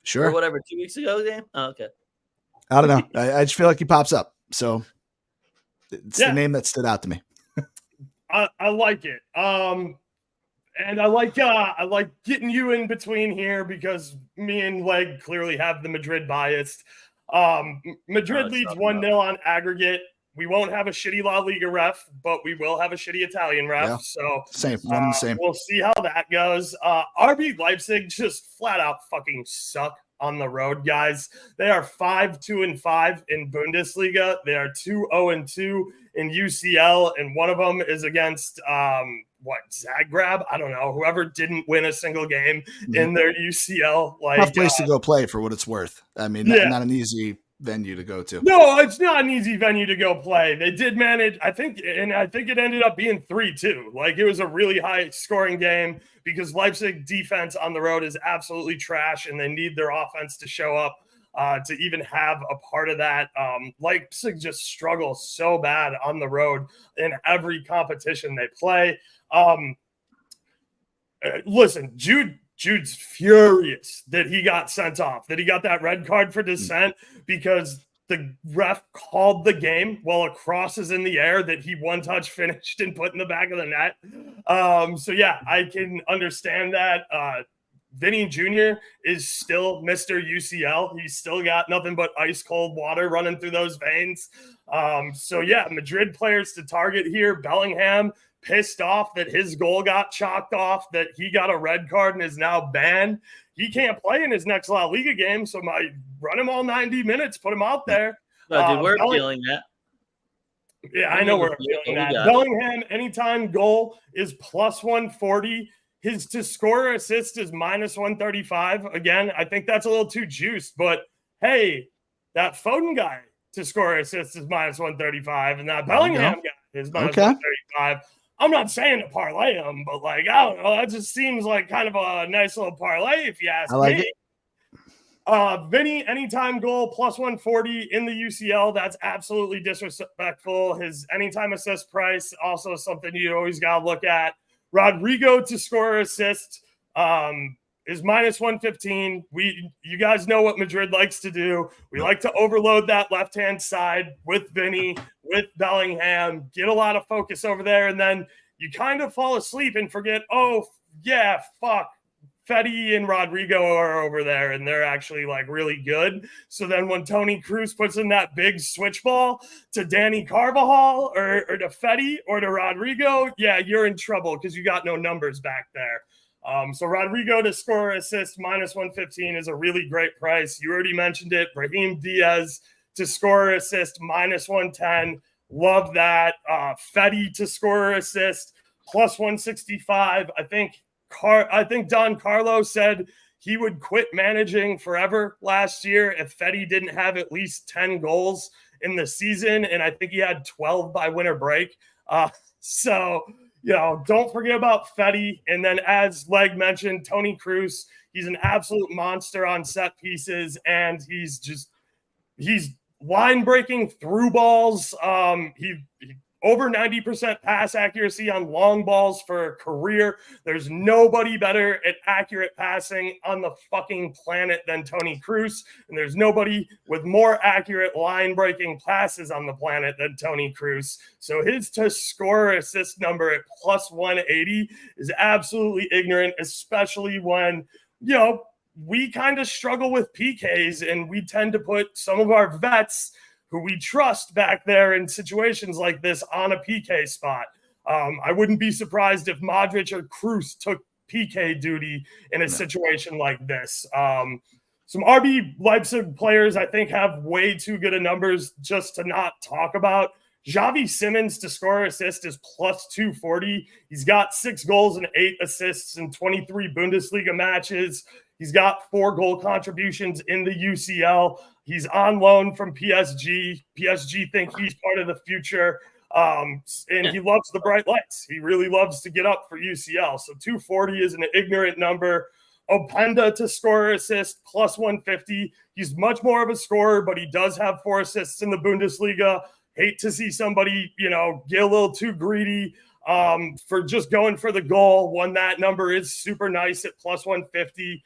Sure. Or whatever, 2 weeks ago game? Oh, okay. I don't know. I just feel like he pops up. So it's the name that stood out to me. I like it. And I like getting you in between here because me and Leg clearly have the Madrid biased. Madrid leads 1-0 on aggregate. We won't have a shitty La Liga ref, but we will have a shitty Italian ref. Yeah. So same. We'll see how that goes. RB Leipzig just flat out fucking suck on the road, guys. They are 5-2-5 in Bundesliga. They are 2-0-2 in UCL, and one of them is against Zagreb? I don't know. Whoever didn't win a single game in their UCL. Tough place to go play for what it's worth. I mean, not an easy venue to go to. No, it's not an easy venue to go play. They did manage, I think it ended up being 3-2. Like, it was a really high scoring game because Leipzig defense on the road is absolutely trash and they need their offense to show up to even have a part of that. Leipzig just struggles so bad on the road in every competition they play. Listen, Jude's furious that he got sent off, that he got that red card for dissent because the ref called the game while a cross is in the air that he one-touch finished and put in the back of the net. So, yeah, I can understand that. Vinny Jr. is still Mr. UCL. He's still got nothing but ice-cold water running through those veins. So, yeah, Madrid players to target here. Bellingham pissed off that his goal got chalked off, that he got a red card and is now banned. He can't play in his next La Liga game, so run him all 90 minutes, put him out there. No, dude, we're feeling that. Yeah, I know we're feeling that. Bellingham, anytime goal is plus 140. His to score or assist is minus 135. Again, I think that's a little too juiced, but hey, that Foden guy to score or assist is minus 135, and that Bellingham guy is minus 135. I'm not saying to parlay them, but I don't know. That just seems like kind of a nice little parlay if you ask me. Vinny, anytime goal, plus 140 in the UCL. That's absolutely disrespectful. His anytime assist price, also something you always got to look at. Rodrigo to score or assist is minus 115. You guys know what Madrid likes to do. We like to overload that left-hand side with Vinny, with Bellingham, get a lot of focus over there, and then you kind of fall asleep and forget, Fetty and Rodrigo are over there, and they're actually really good. So then when Toni Kroos puts in that big switch ball to Danny Carvajal or to Fetty or to Rodrigo, you're in trouble because you got no numbers back there. So Rodrigo to score or assist minus 115 is a really great price. You already mentioned it. Brahim Diaz to score or assist minus 110. Love that. Fetty to score or assist plus 165. I think Don Carlo said he would quit managing forever last year if Fetty didn't have at least 10 goals in the season. And I think he had 12 by winter break. So, don't forget about Fetty. And then, as Leg mentioned, Tony Cruz, he's an absolute monster on set pieces, and he's line breaking through balls. He over 90% pass accuracy on long balls for a career. There's nobody better at accurate passing on the fucking planet than Tony Cruz. And there's nobody with more accurate line breaking passes on the planet than Tony Cruz. So his to score assist number at plus 180 is absolutely ignorant, especially when, we kind of struggle with PKs, and we tend to put some of our vets who we trust back there in situations like this on a PK spot. I wouldn't be surprised if Modric or Cruz took PK duty in a situation like this. Some RB Leipzig players, I think, have way too good of numbers just to not talk about. Xavi Simons to score assist is plus 240. He's got 6 goals and 8 assists in 23 Bundesliga matches. He's got 4 goal contributions in the UCL. He's on loan from PSG. PSG think he's part of the future. And he loves the bright lights. He really loves to get up for UCL. So 240 is an ignorant number. Openda to score assist, plus 150. He's much more of a scorer, but he does have 4 assists in the Bundesliga. Hate to see somebody, get a little too greedy for just going for the goal when that number is super nice at plus 150.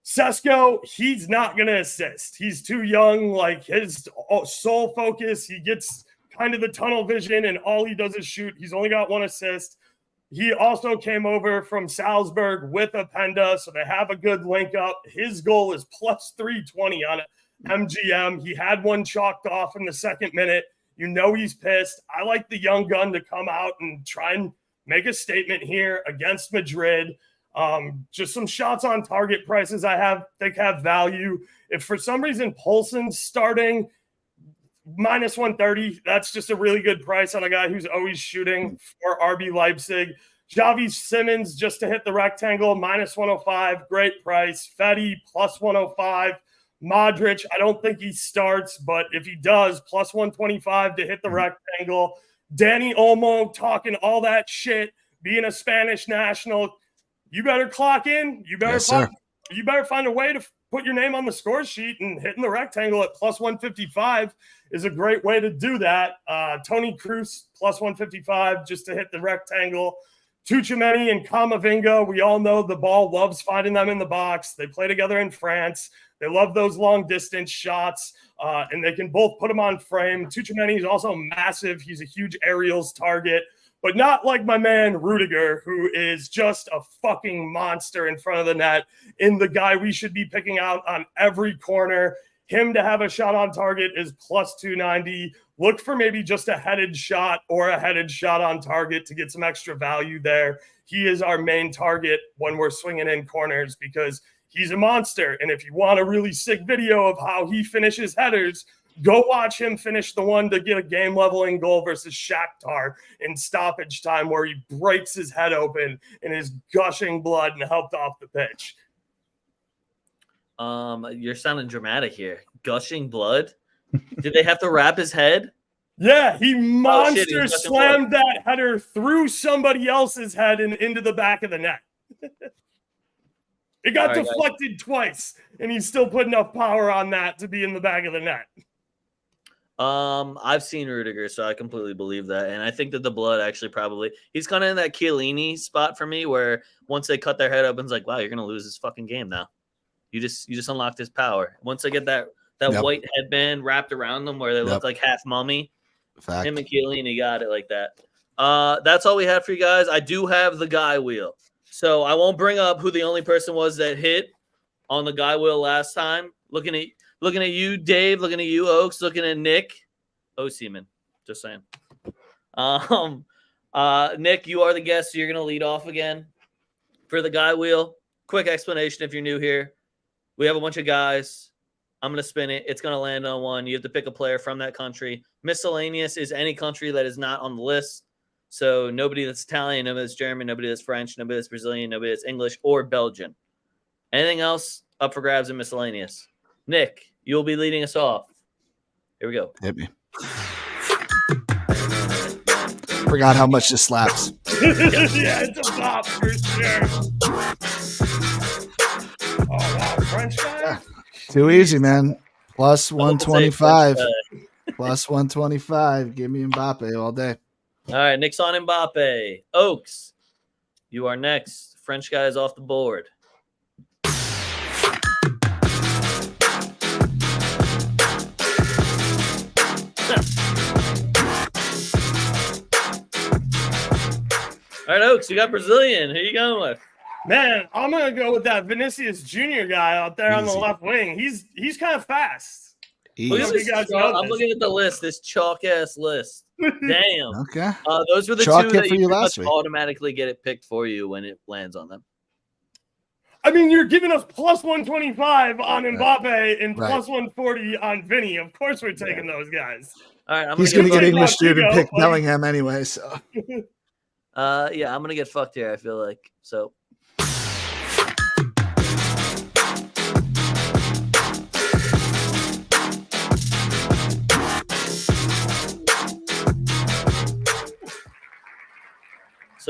Sesko, he's not going to assist. He's too young. Like, his sole focus, he gets kind of the tunnel vision, and all he does is shoot. He's only got 1 assist. He also came over from Salzburg with Openda, so they have a good link up. His goal is plus 320 on MGM. He had one chalked off in the 2nd minute. He's pissed. I like the young gun to come out and try and make a statement here against Madrid. Just some shots on target prices I think have value. If for some reason Poulsen's starting minus 130, that's just a really good price on a guy who's always shooting for RB Leipzig. Xavi Simons just to hit the rectangle, minus 105, great price. Fetty plus 105. Modric, I don't think he starts, but if he does, plus 125 to hit the rectangle. Dani Olmo talking all that shit, being a Spanish national. You better clock in. You better find a way to put your name on the score sheet, and hitting the rectangle at plus 155 is a great way to do that. Tony Cruz plus 155 just to hit the rectangle. Tchouameni and Camavinga, we all know the ball loves finding them in the box. They play together in France. They love those long distance shots, and they can both put them on frame. Tchouameni is also massive. He's a huge aerials target, but not like my man Rudiger, who is just a fucking monster in front of the net, and the guy we should be picking out on every corner. Him to have a shot on target is plus 290. Look for maybe just a headed shot or a headed shot on target to get some extra value there. He is our main target when we're swinging in corners because he's a monster. And if you want a really sick video of how he finishes headers, go watch him finish the one to get a game-leveling goal versus Shakhtar in stoppage time where he breaks his head open and is gushing blood and helped off the pitch. You're sounding dramatic here. Gushing blood? Did they have to wrap his head? Yeah, he monster slammed that header through somebody else's head and into the back of the net. It got deflected twice, and he's still put enough power on that to be in the back of the net. I've seen Rudiger, so I completely believe that. And I think that the blood actually he's kind of in that Chiellini spot for me where once they cut their head open, it's like, wow, you're going to lose this fucking game now. You just unlocked his power. Once they get that white headband wrapped around them where they look like half mummy, him and Chiellini got it like that. That's all we have for you guys. I do have the guy wheel. So I won't bring up who the only person was that hit on the guy wheel last time. Looking at you, Dave. Looking at you, Oaks. Looking at Nick. Oh, Seaman. Just saying. Nick, you are the guest, so you're going to lead off again for the guy wheel. Quick explanation if you're new here. We have a bunch of guys. I'm going to spin it. It's going to land on one. You have to pick a player from that country. Miscellaneous is any country that is not on the list. So nobody that's Italian, nobody that's German, nobody that's French, nobody that's Brazilian, nobody that's English or Belgian. Anything else up for grabs and miscellaneous? Nick, you'll be leading us off. Here we go. Hit me. Forgot how much this slaps. Yeah, it's a bop for sure. Oh, wow. French guy? Yeah. Too easy, man. Plus 125. Plus 125. Give me Mbappe all day. All right, Nick's on Mbappe. Oaks, you are next. French guy is off the board. All right, Oaks, you got Brazilian. Who you going with? Man, I'm gonna go with that Vinicius Jr. guy out there on the left wing. He's kind of fast. Look at this I'm looking at the list. This chalk ass list. Damn. Okay. Those were the Chalk two it that for you you pretty last much week. automatically get it picked for you when it lands on them. I mean, you're giving us plus 125 on Mbappe and plus 140 on Vinny. Of course, we're taking those guys. All right, He's going to get English dude and pick Bellingham anyway. So, yeah, I'm going to get fucked here, I feel like. So,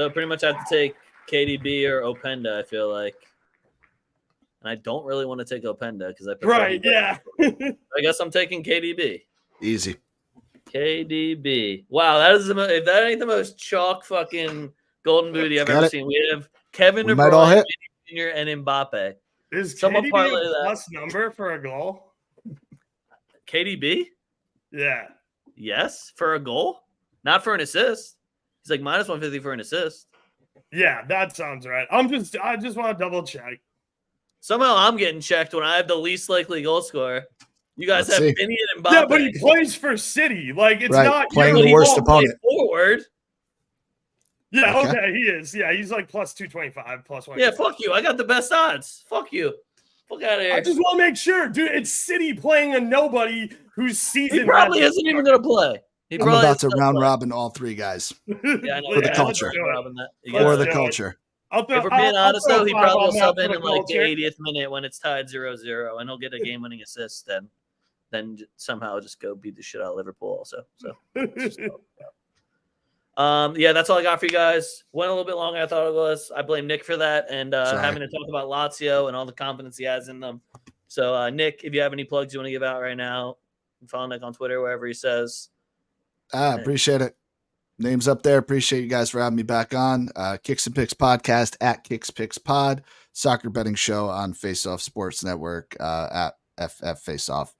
pretty much I have to take KDB or Openda, I feel like. And I don't really want to take Openda because I prefer I guess I'm taking KDB. easy. KDB. Wow, that is if that ain't the most chalk fucking golden booty I've ever seen. We have Kevin De Bruyne, Jr. and Mbappe. Is someone parlay a plus number for a goal? KDB? Yeah. Yes, for a goal, not for an assist. He's like minus 150 for an assist. Yeah, that sounds right. I just want to double check. Somehow I'm getting checked when I have the least likely goal scorer. You guys have Vinny and Mbappe. Yeah, but he plays for City. Like, it's not playing the worst opponent. Forward. Yeah, okay, he is. Yeah, he's like plus 225, plus 1. Yeah, fuck you. I got the best odds. Fuck you. Fuck out of here. I just want to make sure, dude. It's City playing a nobody whose season. He probably isn't even going to play. I'm about to round robin all three guys. Yeah, I know. For the culture. For the culture. If we're being honest, though, he probably will sub in like the 80th minute when it's tied 0-0, and he'll get a game-winning assist. Then somehow just go beat the shit out of Liverpool. Also, so yeah, that's all I got for you guys. Went a little bit longer than I thought it was. I blame Nick for that and having to talk about Lazio and all the confidence he has in them. So, Nick, if you have any plugs you want to give out right now, follow Nick on Twitter, wherever he says. Appreciate it. Name's up there. Appreciate you guys for having me back on. Kicks and Picks podcast at Kicks Picks Pod. Soccer betting show on Face Off Sports Network at FF Face Off.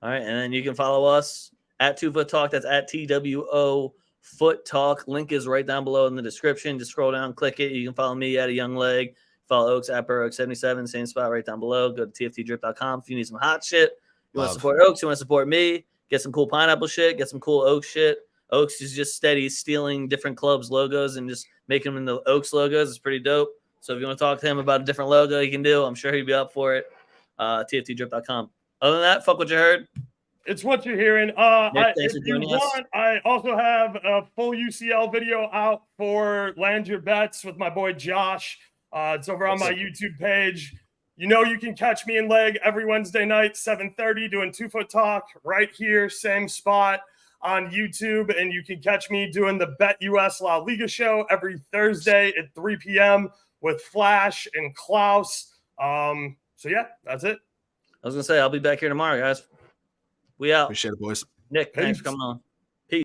All right, and then you can follow us at TwoFootTalk. That's at TWO Foot Talk. Link is right down below in the description. Just scroll down, click it. You can follow me at A Young Leg. Follow Oaks at BurrOaks77. Same spot right down below. Go to tftdrip.com if you need some hot shit. You want to support Oaks. You want to support me. Get some cool pineapple shit. Get some cool Oaks shit. Oaks is just steady stealing different clubs' logos and just making them into Oaks logos. It's pretty dope. So if you want to talk to him about a different logo, he can do. I'm sure he'd be up for it. tftdrip.com. Other than that, fuck what you heard. It's what you're hearing. Nick, if you want, I also have a full UCL video out for Land Your Bets with my boy Josh. It's over on my YouTube page. You know you can catch me in Leg every Wednesday night, 7:30, doing 2FootTalk right here, same spot on YouTube. And you can catch me doing the Bet US La Liga show every Thursday at 3 p.m. with Flash and Klaus. So, yeah, that's it. I was going to say, I'll be back here tomorrow, guys. We out. Appreciate it, boys. Nick, thanks for coming on.